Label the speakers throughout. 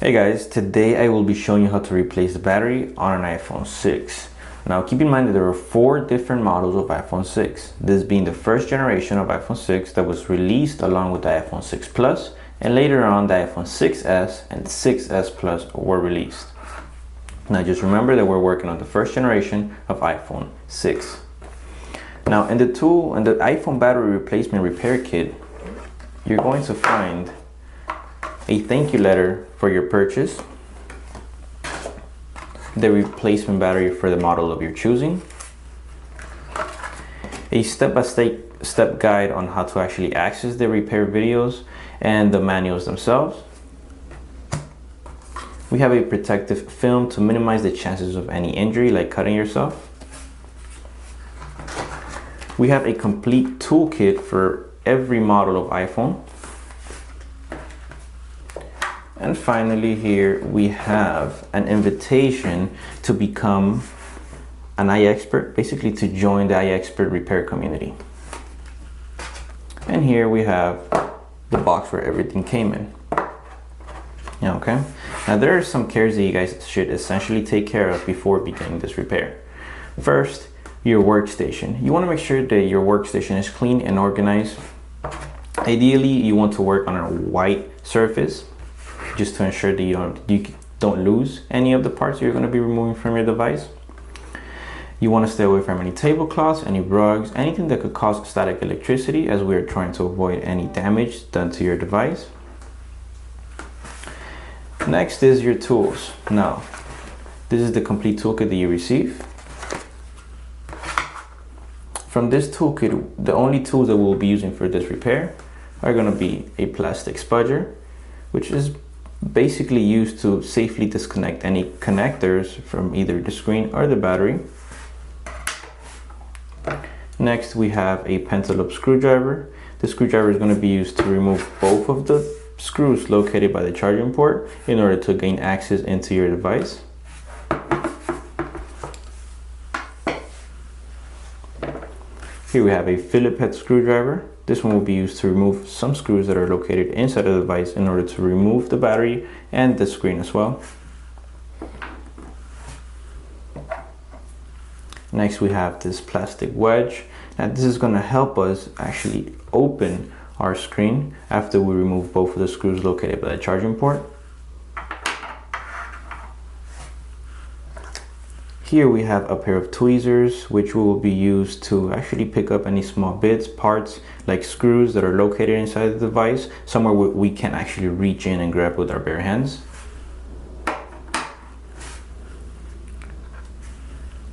Speaker 1: Hey guys, today I will be showing you how to replace the battery on an iPhone 6. Now keep in mind that there are 4 different models of iPhone 6. This being the first generation of iPhone 6 that was released along with the iPhone 6 Plus, and later on the iPhone 6s and 6s Plus were released. Now just remember that we're working on the first generation of iPhone 6. Now in the iPhone battery replacement repair kit, you're going to find a thank you letter for your purchase, the replacement battery for the model of your choosing, a step-by-step guide on how to actually access the repair videos and the manuals themselves. We have a protective film to minimize the chances of any injury like cutting yourself. We have a complete toolkit for every model of iPhone. And finally here we have an invitation to become an iExpert, basically to join the iExpert repair community. And here we have the box where everything came in. Okay, now there are some cares that you guys should essentially take care of before beginning this repair. First, your workstation. You want to make sure that your workstation is clean and organized. Ideally, you want to work on a white surface, just to ensure that you don't lose any of the parts you're going to be removing from your device. You want to stay away from any tablecloths, any rugs, anything that could cause static electricity, as we are trying to avoid any damage done to your device. Next is your tools. Now, this is the complete toolkit that you receive. From this toolkit, the only tools that we'll be using for this repair are going to be a plastic spudger, which is basically used to safely disconnect any connectors from either the screen or the battery. Next, we have a pentalobe screwdriver. The screwdriver is going to be used to remove both of the screws located by the charging port in order to gain access into your device. Here we have a Phillips head screwdriver. This one will be used to remove some screws that are located inside the device in order to remove the battery and the screen as well. Next, we have this plastic wedge. Now this is going to help us actually open our screen after we remove both of the screws located by the charging port. Here we have a pair of tweezers, which will be used to actually pick up any small bits, parts, like screws that are located inside the device, somewhere we can actually reach in and grab with our bare hands.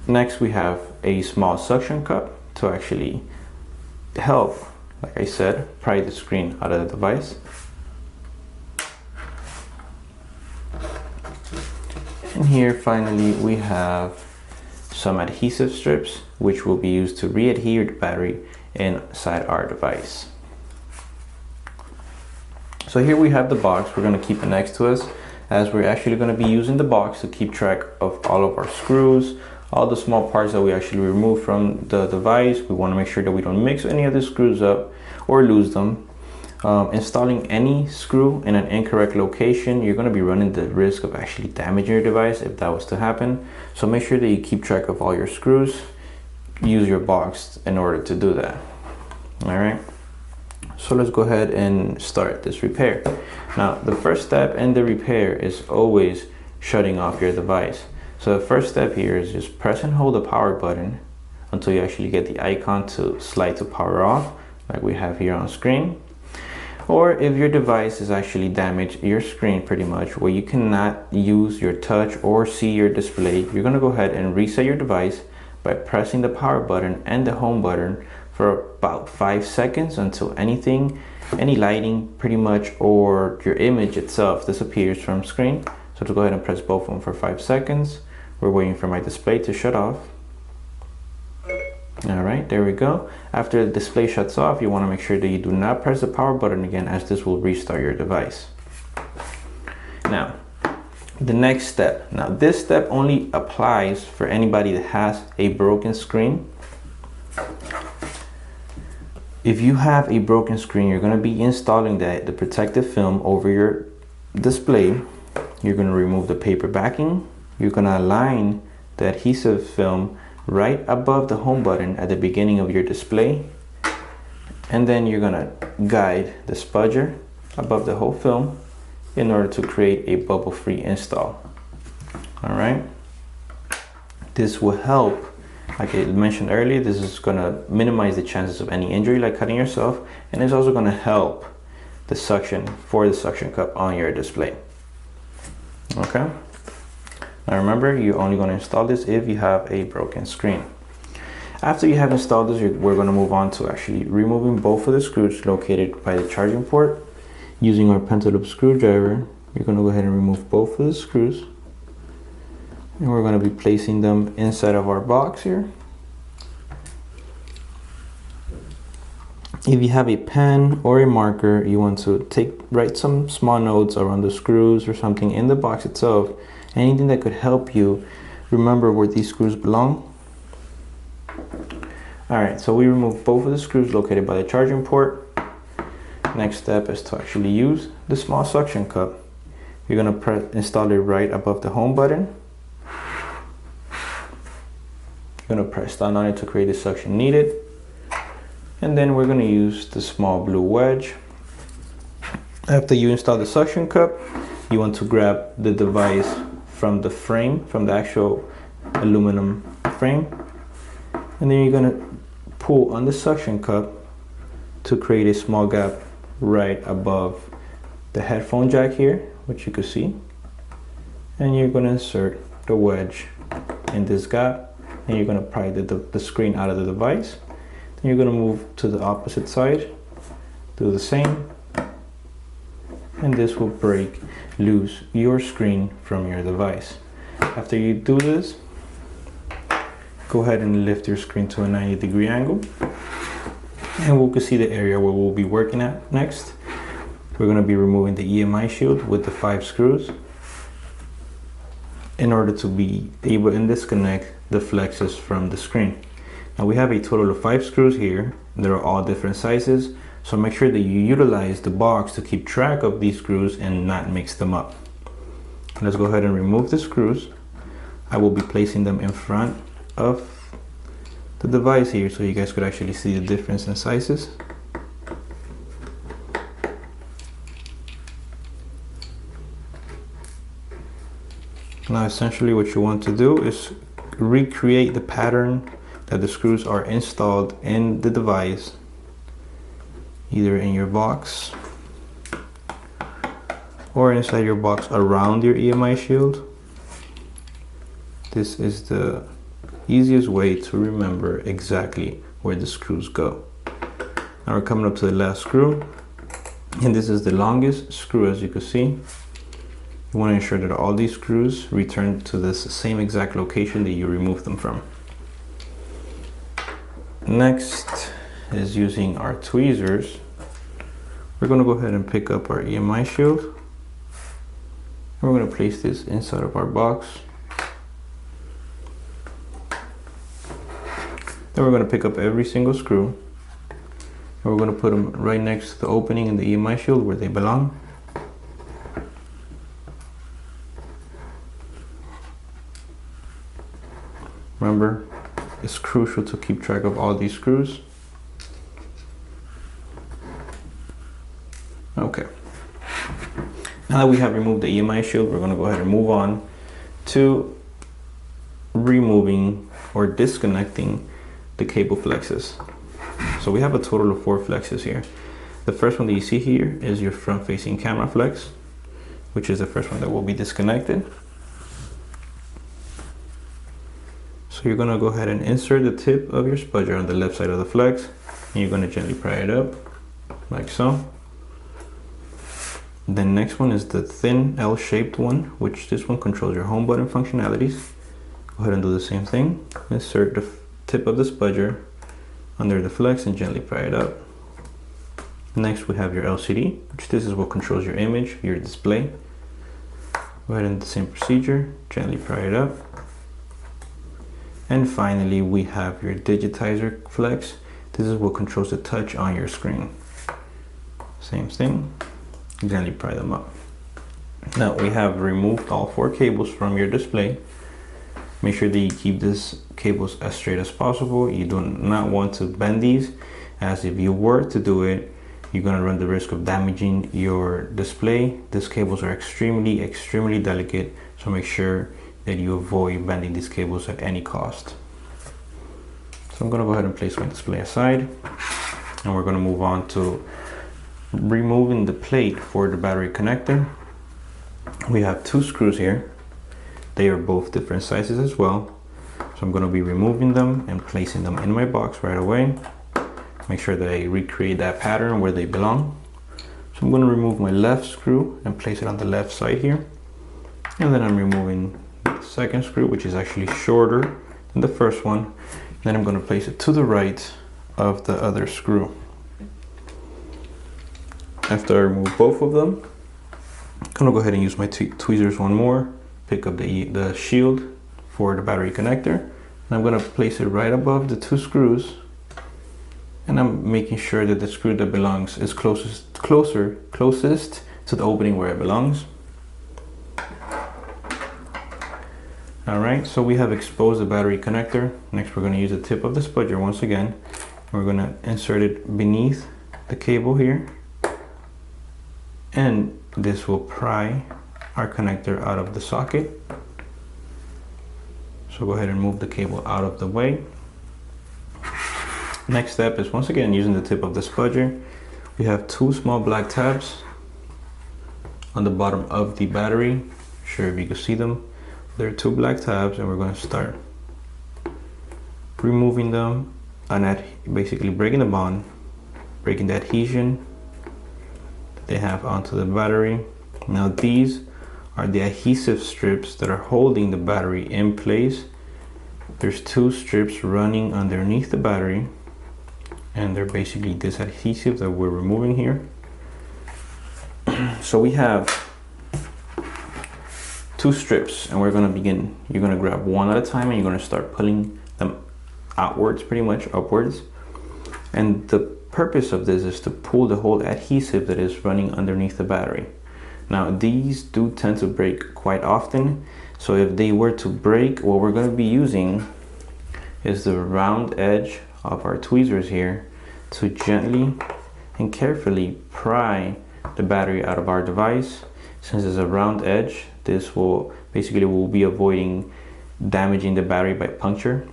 Speaker 1: Next, we have a small suction cup to actually help, like I said, pry the screen out of the device. And here finally we have some adhesive strips, which will be used to re-adhere the battery inside our device. So here we have the box. We're going to keep it next to us, as we're actually going to be using the box to keep track of all of our screws, all the small parts that we actually remove from the device. We want to make sure that we don't mix any of the screws up or lose them. Installing any screw in an incorrect location, you're going to be running the risk of actually damaging your device if that was to happen. So make sure that you keep track of all your screws. Use your box in order to do that. Alright, so let's go ahead and start this repair. Now the first step in the repair is always shutting off your device. So the first step here is just press and hold the power button until you actually get the icon to slide to power off, like we have here on screen. Or if your device is actually damaged, your screen pretty much, where you cannot use your touch or see your display, you're going to go ahead and reset your device by pressing the power button and the home button for about 5 seconds until any lighting pretty much or your image itself disappears from screen. So to go ahead and press both of them for 5 seconds. We're waiting for my display to shut off. Alright, there we go. After the display shuts off, you want to make sure that you do not press the power button again, as this will restart your device. Now, the next step. Now, this step only applies for anybody that has a broken screen. If you have a broken screen, you're going to be installing the protective film over your display you're going to remove the paper backing. You're going to align the adhesive film right above the home button at the beginning of your display. And then you're going to guide the spudger above the whole film in order to create a bubble-free install. All right. This will help, like I mentioned earlier, this is going to minimize the chances of any injury like cutting yourself, and it's also going to help the suction for the suction cup on your display. Okay. Now remember, you're only going to install this if you have a broken screen. After you have installed this, we're going to move on to actually removing both of the screws located by the charging port. Using our pentalobe screwdriver, you're going to go ahead and remove both of the screws. And we're going to be placing them inside of our box here. If you have a pen or a marker, you want to write some small notes around the screws or something in the box itself. Anything that could help you remember where these screws belong. Alright, so we removed both of the screws located by the charging port. Next step is to actually use the small suction cup. You're going to install it right above the home button. You're going to press down on it to create the suction needed. And then we're going to use the small blue wedge. After you install the suction cup, you want to grab the device from the frame, from the actual aluminum frame. And then you're going to pull on the suction cup to create a small gap right above the headphone jack here, which you can see. And you're going to insert the wedge in this gap, and you're going to pry the screen out of the device. Then you're going to move to the opposite side, do the same, and this will break loose your screen from your device. After you do this, go ahead and lift your screen to a 90-degree angle, and we can see the area where we'll be working at next. We're going to be removing the EMI shield with the 5 screws in order to be able to disconnect the flexes from the screen. Now we have a total of 5 screws here. They're all different sizes, so make sure that you utilize the box to keep track of these screws and not mix them up. Let's go ahead and remove the screws. I will be placing them in front of the device here so you guys could actually see the difference in sizes. Now essentially what you want to do is recreate the pattern that the screws are installed in the device, either in your box or inside your box around your EMI shield. This is the easiest way to remember exactly where the screws go. Now we're coming up to the last screw, and this is the longest screw, as you can see. You want to ensure that all these screws return to this same exact location that you removed them from. Next is using our tweezers. We're going to go ahead and pick up our EMI shield, and we're going to place this inside of our box. Then we're going to pick up every single screw, and we're going to put them right next to the opening in the EMI shield where they belong. Remember, it's crucial to keep track of all these screws. Okay. Now that we have removed the EMI shield, we're going to go ahead and move on to removing or disconnecting the cable flexes. So we have a total of 4 flexes here. The first one that you see here is your front facing camera flex, which is the first one that will be disconnected. So you're going to go ahead and insert the tip of your spudger on the left side of the flex, and you're going to gently pry it up like so. The next one is the thin L-shaped one, which this one controls your home button functionalities. Go ahead and do the same thing. Insert the tip of the spudger under the flex and gently pry it up. Next we have your LCD, which this is what controls your image, your display. Go ahead and do the same procedure, gently pry it up. And finally we have your digitizer flex. This is what controls the touch on your screen. Same thing, gently pry them up. Now we have removed all 4 cables from your display. Make sure that you keep these cables as straight as possible. You do not want to bend these, as if you were to do it, you're going to run the risk of damaging your display. These cables are extremely delicate, so make sure that you avoid bending these cables at any cost. So I'm going to go ahead and place my display aside, and we're going to move on to removing the plate for the battery connector. We have 2 screws here. They are both different sizes as well. So I'm going to be removing them and placing them in my box right away. Make sure that I recreate that pattern where they belong. So I'm going to remove my left screw and place it on the left side here. And then I'm removing the second screw, which is actually shorter than the first one. Then I'm going to place it to the right of the other screw. After I remove both of them, I'm going to go ahead and use my tweezers one more. Pick up the shield for the battery connector. And I'm going to place it right above the 2 screws. And I'm making sure that the screw that belongs is closest to the opening where it belongs. Alright, so we have exposed the battery connector. Next we're going to use the tip of the spudger once again. We're going to insert it beneath the cable here. And this will pry our connector out of the socket. So go ahead and move the cable out of the way. Next step is once again using the tip of the spudger. We have 2 small black tabs on the bottom of the battery. Sure if you can see them. There are 2 black tabs, and we're going to start removing them and basically breaking the bond, breaking the adhesion that they have onto the battery. Now these are the adhesive strips that are holding the battery in place. There's 2 strips running underneath the battery, and they're basically this adhesive that we're removing here. So we have 2 strips, and we're going to begin. You're going to grab one at a time, and you're going to start pulling them outwards, pretty much upwards. And the purpose of this is to pull the whole adhesive that is running underneath the battery. Now these do tend to break quite often, so if they were to break, what we're going to be using is the round edge of our tweezers here to gently and carefully pry the battery out of our device. Since it's a round edge, this will basically will be avoiding damaging the battery by puncture.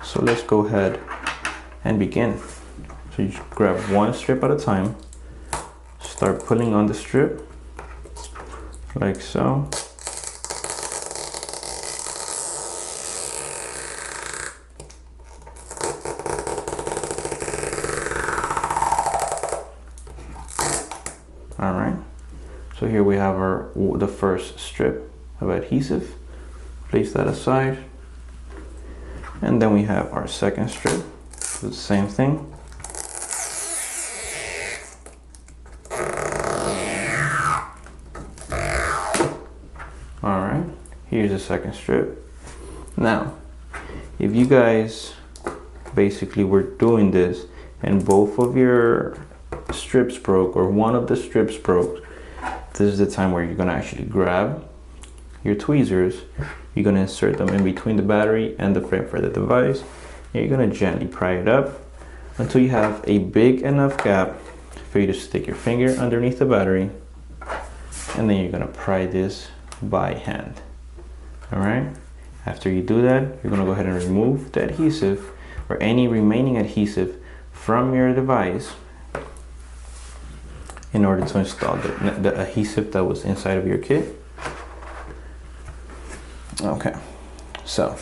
Speaker 1: So let's go ahead and begin. So you just grab one strip at a time, start pulling on the strip like so. Alright, so here we have the first strip of adhesive. Place that aside. And then we have our second strip. Do the same thing. Alright, here's the second strip. Now, if you guys basically were doing this and both of your strips broke, or one of the strips broke, this is the time where you're going to actually grab your tweezers. You're going to insert them in between the battery and the frame for the device, and you're going to gently pry it up until you have a big enough gap for you to stick your finger underneath the battery, and then you're going to pry this by hand. Alright, after you do that, you're going to go ahead and remove the adhesive or any remaining adhesive from your device in order to install the adhesive that was inside of your kit. Okay, so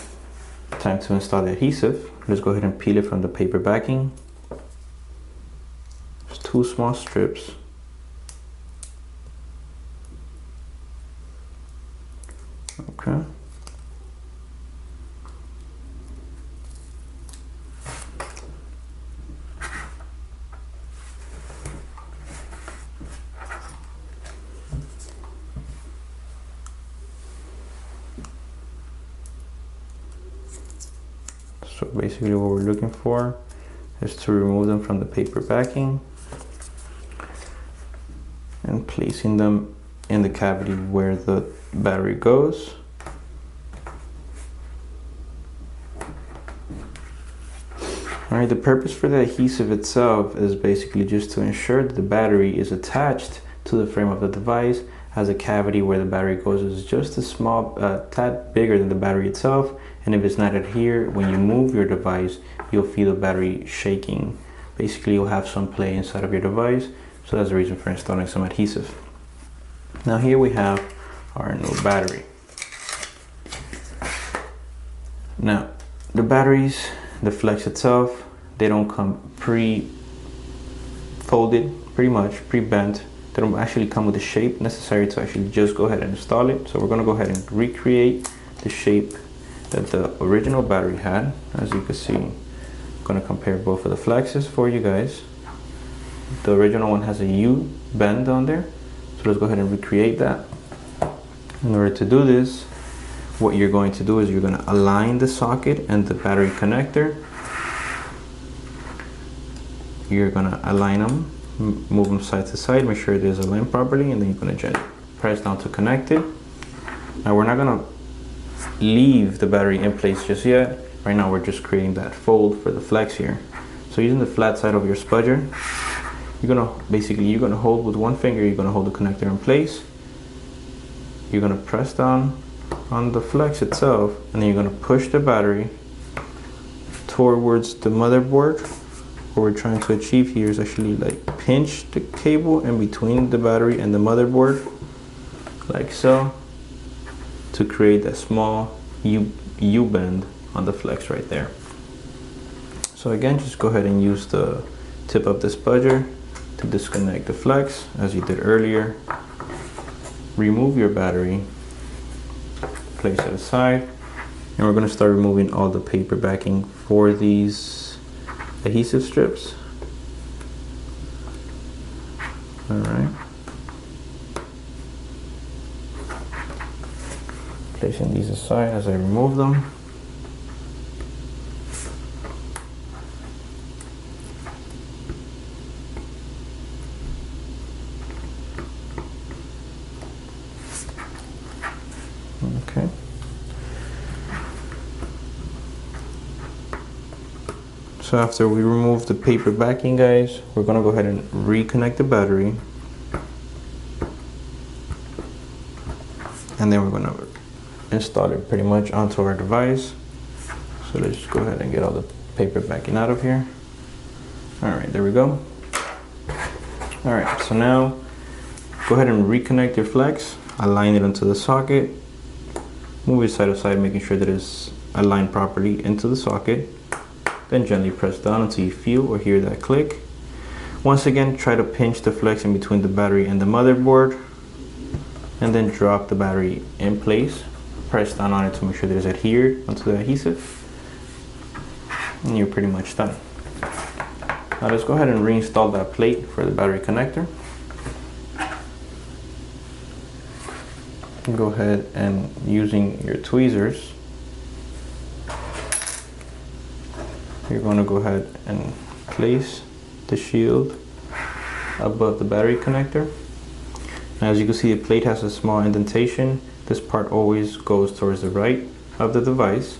Speaker 1: time to install the adhesive. Let's go ahead and peel it from the paper backing. There's 2 small strips. Okay. So basically what we're looking for is to remove them from the paper backing. and placing them in the cavity where the battery goes. Alright, the purpose for the adhesive itself is basically just to ensure that the battery is attached to the frame of the device, has a cavity where the battery goes is just a small tad bigger than the battery itself, and if it's not adhered, when you move your device, you'll feel the battery shaking. Basically, you'll have some play inside of your device, so that's the reason for installing some adhesive. Now here we have our new battery. Now, the batteries, the flex itself, they don't come pre-folded, pretty much, pre-bent. They don't actually come with the shape necessary to actually just go ahead and install it. So we're gonna go ahead and recreate the shape that the original battery had. As you can see, I'm gonna compare both of the flexes for you guys. The original one has a U bend on there. So let's go ahead and recreate that. In order to do this, what you're going to do is you're gonna align the socket and the battery connector. You're gonna align them, move them side to side, make sure it is aligned properly, and then you're gonna gently press down to connect it. Now we're not gonna leave the battery in place just yet. Right now we're just creating that fold for the flex here. So using the flat side of your spudger, you're gonna hold with one finger, you're gonna hold the connector in place. You're gonna press down on the flex itself, and then you're gonna push the battery towards the motherboard. What we're trying to achieve here is actually like pinch the cable in between the battery and the motherboard, like so, to create a small U bend on the flex right there. So again, just go ahead and use the tip of the spudger to disconnect the flex as you did earlier. Remove your battery, place it aside, and we're going to start removing all the paper backing for these adhesive strips. All right. Placing these aside as I remove them. Okay. So after we remove the paper backing, guys, we're gonna go ahead and reconnect the battery. And then we're gonna install it pretty much onto our device. So let's just go ahead and get all the paper backing out of here. All right, there we go. All right, so now go ahead and reconnect your flex, align it onto the socket, move it side to side, making sure that it's aligned properly into the socket. Then gently press down until you feel or hear that click. Once again, try to pinch the flex in between the battery and the motherboard, and then drop the battery in place. Press down on it to make sure that it's adhered onto the adhesive, and you're pretty much done. Now let's go ahead and reinstall that plate for the battery connector. Go ahead and using your tweezers, you're going to go ahead and place the shield above the battery connector. Now, as you can see, the plate has a small indentation. This part always goes towards the right of the device.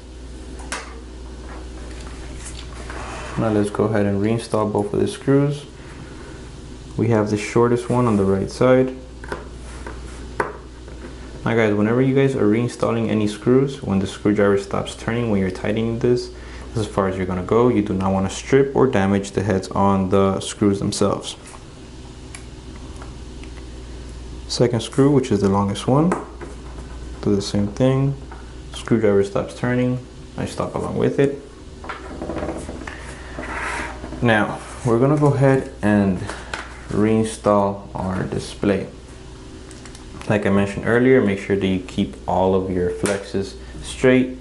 Speaker 1: Now let's go ahead and reinstall both of the screws. We have the shortest one on the right side. Now guys, whenever you guys are reinstalling any screws, when the screwdriver stops turning when you're tightening this is as far as you're gonna go. You do not want to strip or damage the heads on the screws themselves. Second screw, which is the longest one, do the same thing. Screwdriver stops turning, I stop along with it. Now we're gonna go ahead and reinstall our display. Like I mentioned earlier, make sure that you keep all of your flexes straight.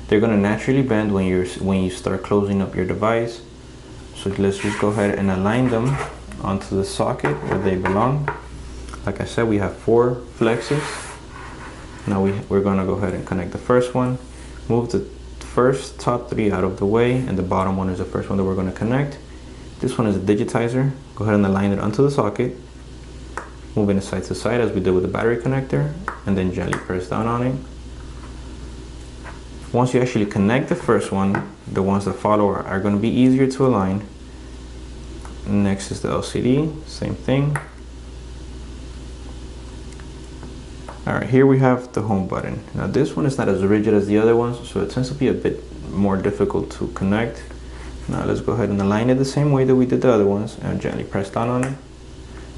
Speaker 1: They're gonna naturally bend when you start closing up your device. So let's just go ahead and align them onto the socket where they belong. Like I said, we have 4 flexes. Now we're gonna go ahead and connect the first one. Move the first top 3 out of the way, and the bottom one is the first one that we're gonna connect. This one is a digitizer. Go ahead and align it onto the socket. moving it side to side as we did with the battery connector, and then gently press down on it. Once you actually connect the first one, the ones that follow are going to be easier to align. Next is the LCD, same thing. Alright, here we have the home button. Now this one is not as rigid as the other ones, so it tends to be a bit more difficult to connect. Now let's go ahead and align it the same way that we did the other ones and gently press down on it.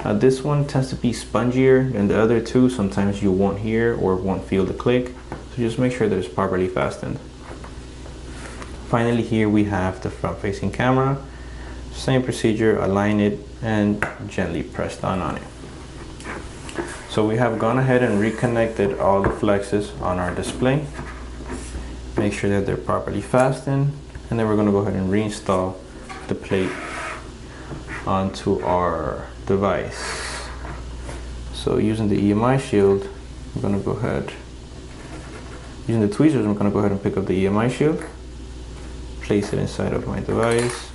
Speaker 1: Now this one tends to be spongier than the other two. Sometimes you won't hear or won't feel the click, so just make sure that it's properly fastened. Finally, here we have the front-facing camera. Same procedure, align it and gently press down on it. So we have gone ahead and reconnected all the flexes on our display. Make sure that they're properly fastened, and then we're going to go ahead and reinstall the plate onto our device. So using the EMI shield, I'm going to go ahead, using the tweezers, I'm going to go ahead and pick up the EMI shield, place it inside of my device.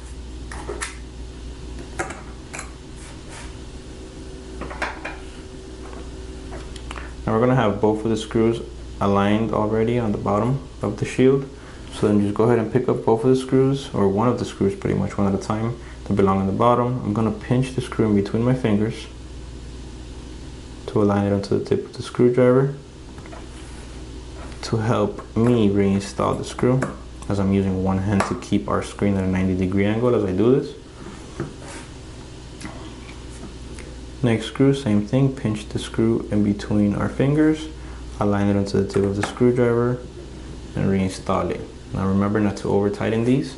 Speaker 1: Now we're going to have both of the screws aligned already on the bottom of the shield. So then just go ahead and pick up both of the screws, or one of the screws pretty much, one at a time, that belong on the bottom. I'm going to pinch the screw in between my fingers to align it onto the tip of the screwdriver to help me reinstall the screw, as I'm using one hand to keep our screen at a 90-degree angle as I do this. Next screw, same thing, pinch the screw in between our fingers, align it onto the tip of the screwdriver, and reinstall it. Now remember not to over tighten these.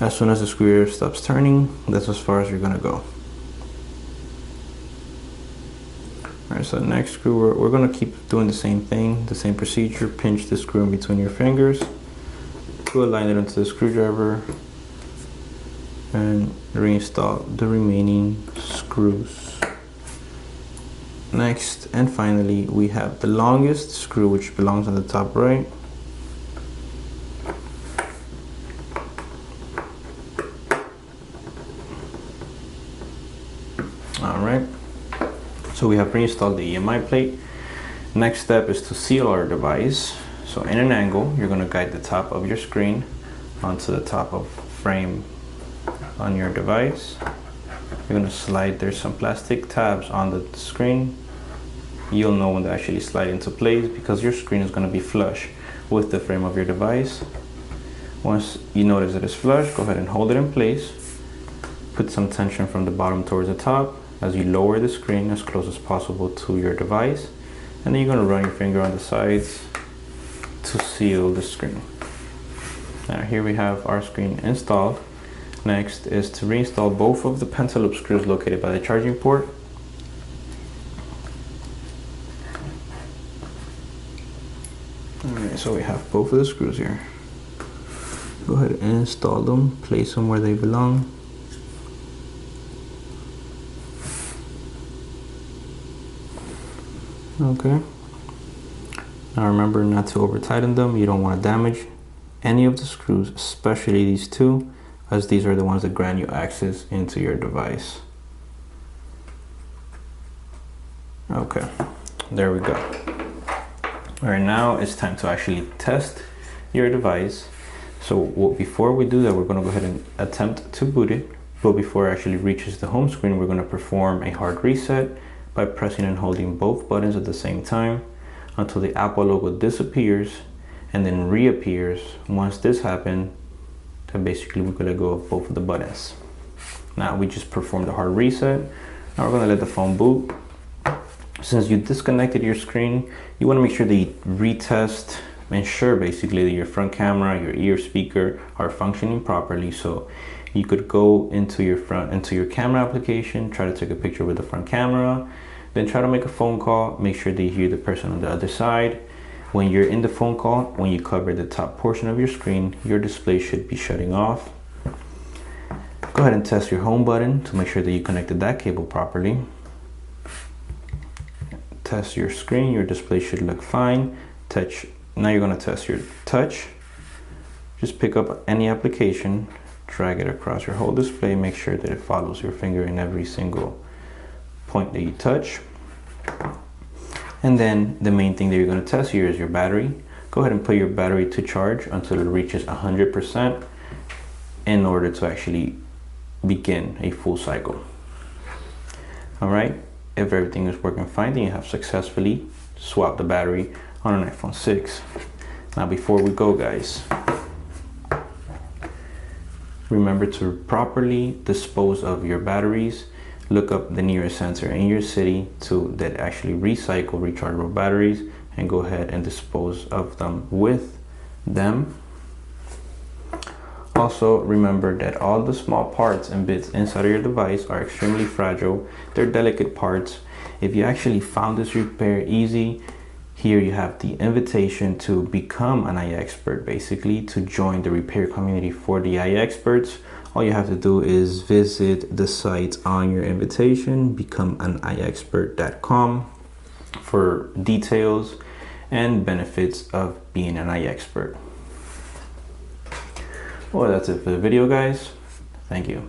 Speaker 1: As soon as the screw stops turning, that's as far as you're gonna go. Alright, so next screw, we're gonna keep doing the same thing, the same procedure. Pinch the screw in between your fingers to align it onto the screwdriver and reinstall the remaining screws. Next and finally, we have the longest screw, which belongs on the top right. Alright, so we have reinstalled the EMI plate. Next step is to seal our device. So in an angle, you're going to guide the top of your screen onto the top of frame on your device. You're going to slide, there's some plastic tabs on the screen. You'll know when they actually slide into place because your screen is going to be flush with the frame of your device. Once you notice that it's flush, go ahead and hold it in place. Put some tension from the bottom towards the top as you lower the screen as close as possible to your device. And then you're going to run your finger on the sides to seal the screen. Now here we have our screen installed. Next is to reinstall both of the pentalobe screws located by the charging port. Alright, so we have both of the screws here. Go ahead and install them, place them where they belong. Okay. Now remember not to over tighten them. You don't want to damage any of the screws, especially these two, as these are the ones that grant you access into your device. Okay, there we go. All right, now it's time to actually test your device. So before we do that, we're going to go ahead and attempt to boot it. But before it actually reaches the home screen, we're going to perform a hard reset by pressing and holding both buttons at the same time until the Apple logo disappears and then reappears. Once this happens, then basically we're going to let go of both of the buttons. Now we just performed a hard reset. Now we're going to let the phone boot. Since you disconnected your screen, you want to make sure that you retest, ensure basically that your front camera, your ear speaker are functioning properly. So you could go into your camera application, try to take a picture with the front camera, then try to make a phone call, make sure that you hear the person on the other side. When you're in the phone call, when you cover the top portion of your screen, your display should be shutting off. Go ahead and test your home button to make sure that you connected that cable properly. Test your screen, your display should look fine. Now you're going to test your touch. Just pick up any application, drag it across your whole display, make sure that it follows your finger in every single point that you touch. And then the main thing that you're going to test here is your battery. Go ahead and put your battery to charge until it reaches 100% in order to actually begin a full cycle. All right, if everything is working fine, then you have successfully swapped the battery on an iPhone 6. Now before we go, guys, remember to properly dispose of your batteries. Look up the nearest center in your city that actually recycle rechargeable batteries, and go ahead and dispose of them with them. Also, remember that all the small parts and bits inside of your device are extremely fragile. They're delicate parts. If you actually found this repair easy, here you have the invitation to become an iExpert, basically to join the repair community for the iExperts. All you have to do is visit the site on your invitation, becomeaniexpert.com, for details and benefits of being an iExpert. Well, that's it for the video, guys. Thank you.